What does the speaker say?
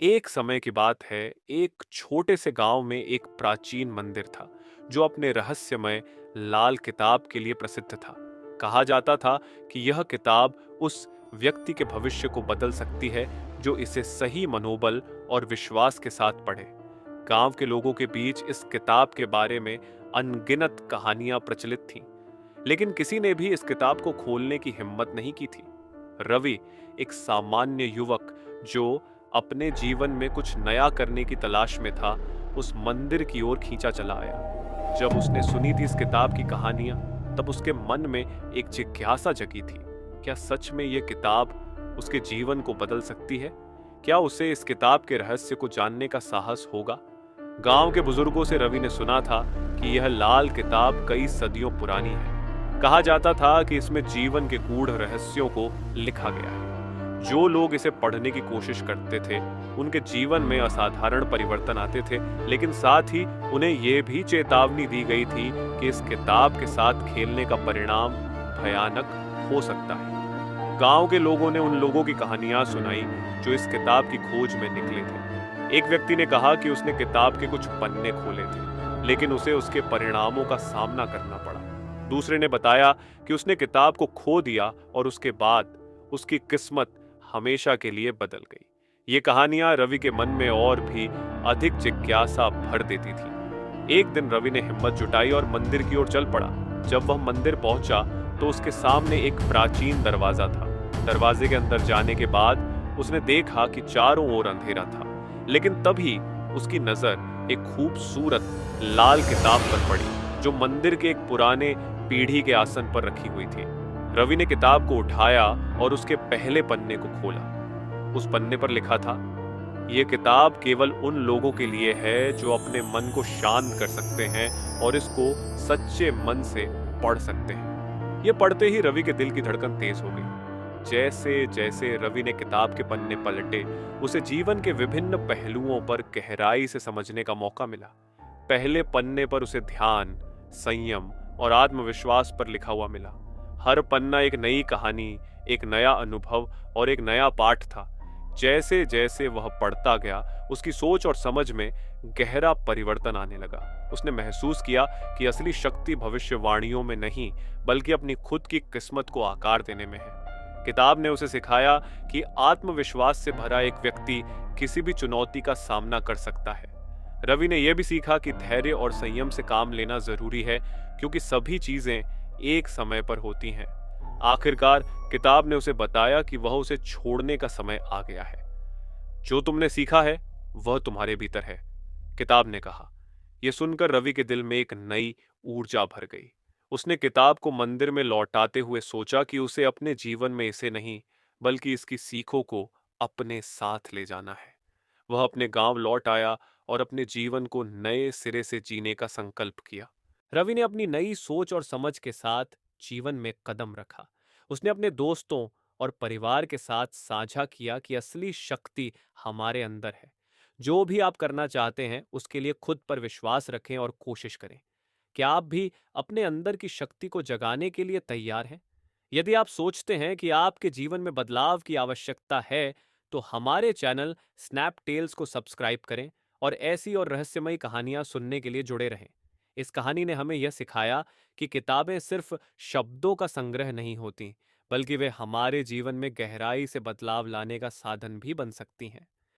एक समय की बात है, एक छोटे से गांव में एक प्राचीन मंदिर था जो अपने रहस्यमय लाल किताब के लिए प्रसिद्ध था। कहा जाता था कि यह किताब उस व्यक्ति के भविष्य को बदल सकती है जो इसे सही मनोबल और विश्वास के साथ पढ़े। गांव के लोगों के बीच इस किताब के बारे में अनगिनत कहानियां प्रचलित थीं, लेकिन किसी ने भी इस किताब को खोलने की हिम्मत नहीं की थी। रवि, एक सामान्य युवक जो अपने जीवन में कुछ नया करने की तलाश में था, उस मंदिर की ओर खींचा चला आया। जब उसने सुनी थी इस किताब की कहानियां, तब उसके मन में एक जिज्ञासा जगी थी। क्या सच में यह किताब उसके जीवन को बदल सकती है? क्या उसे इस किताब के रहस्य को जानने का साहस होगा? गांव के बुजुर्गों से रवि ने सुना था कि यह लाल किताब कई सदियों पुरानी है। कहा जाता था कि इसमें जीवन के गूढ़ रहस्यों को लिखा गया है। जो लोग इसे पढ़ने की कोशिश करते थे, उनके जीवन में असाधारण परिवर्तन आते थे, लेकिन साथ ही उन्हें यह भी चेतावनी दी गई थी कि इस किताब के साथ खेलने का परिणाम भयानक हो सकता है। गांव के लोगों ने उन लोगों की कहानियां सुनाई जो इस किताब की खोज में निकले थे। एक व्यक्ति ने कहा कि उसने किताब के कुछ पन्ने खोले थे, लेकिन उसे उसके परिणामों का सामना करना पड़ा। दूसरे ने बताया कि उसने किताब को खो दिया और उसके बाद उसकी किस्मत हमेशा के लिए बदल गई। ये कहानियां रवि के मन में और भी अधिक जिज्ञासा भर देती थी। एक दिन रवि ने हिम्मत जुटाई और मंदिर की ओर चल पड़ा। जब वह मंदिर पहुंचा तो उसके सामने एक प्राचीन दरवाजा था। दरवाजे के अंदर जाने के बाद उसने देखा कि चारों ओर अंधेरा था, लेकिन तभी उसकी नजर एक खूबसूरत लाल किताब पर पड़ी जो मंदिर के एक पुराने पीढ़ी के आसन पर रखी हुई थी। रवि ने किताब को उठाया और उसके पहले पन्ने को खोला। उस पन्ने पर लिखा था, यह किताब केवल उन लोगों के लिए है जो अपने मन को शांत कर सकते हैं और इसको सच्चे मन से पढ़ सकते हैं। यह पढ़ते ही रवि के दिल की धड़कन तेज हो गई। जैसे जैसे रवि ने किताब के पन्ने पलटे, उसे जीवन के विभिन्न पहलुओं पर गहराई से समझने का मौका मिला। पहले पन्ने पर उसे ध्यान, संयम और आत्मविश्वास पर लिखा हुआ मिला। हर पन्ना एक नई कहानी, एक नया अनुभव और एक नया पाठ था। जैसे जैसे वह पढ़ता गया, उसकी सोच और समझ में गहरा परिवर्तन आने लगा। उसने महसूस किया कि असली शक्ति भविष्यवाणियों में नहीं, बल्कि अपनी खुद की किस्मत को आकार देने में है। किताब ने उसे सिखाया कि आत्मविश्वास से भरा एक व्यक्ति किसी भी चुनौती का सामना कर सकता है। रवि ने यह भी सीखा कि धैर्य और संयम से काम लेना जरूरी है, क्योंकि सभी चीजें एक समय पर होती हैं। आखिरकार किताब ने उसे बताया कि वह उसे छोड़ने का समय आ गया है। जो तुमने सीखा है वह तुम्हारे भीतर है, किताब ने कहा। यह सुनकर रवि के दिल में एक नई ऊर्जा भर गई। उसने किताब को मंदिर में लौटाते हुए सोचा कि उसे अपने जीवन में इसे नहीं, बल्कि इसकी सीखों को अपने साथ ले जाना है। वह अपने गांव लौट आया और अपने जीवन को नए सिरे से जीने का संकल्प किया। रवि ने अपनी नई सोच और समझ के साथ जीवन में कदम रखा। उसने अपने दोस्तों और परिवार के साथ साझा किया कि असली शक्ति हमारे अंदर है। जो भी आप करना चाहते हैं, उसके लिए खुद पर विश्वास रखें और कोशिश करें। क्या आप भी अपने अंदर की शक्ति को जगाने के लिए तैयार हैं? यदि आप सोचते हैं कि आपके जीवन में बदलाव की आवश्यकता है, तो हमारे चैनल स्नैप टेल्स को सब्सक्राइब करें और ऐसी और रहस्यमयी कहानियां सुनने के लिए जुड़े रहें। इस कहानी ने हमें यह सिखाया कि किताबें सिर्फ शब्दों का संग्रह नहीं होती, बल्कि वे हमारे जीवन में गहराई से बदलाव लाने का साधन भी बन सकती हैं।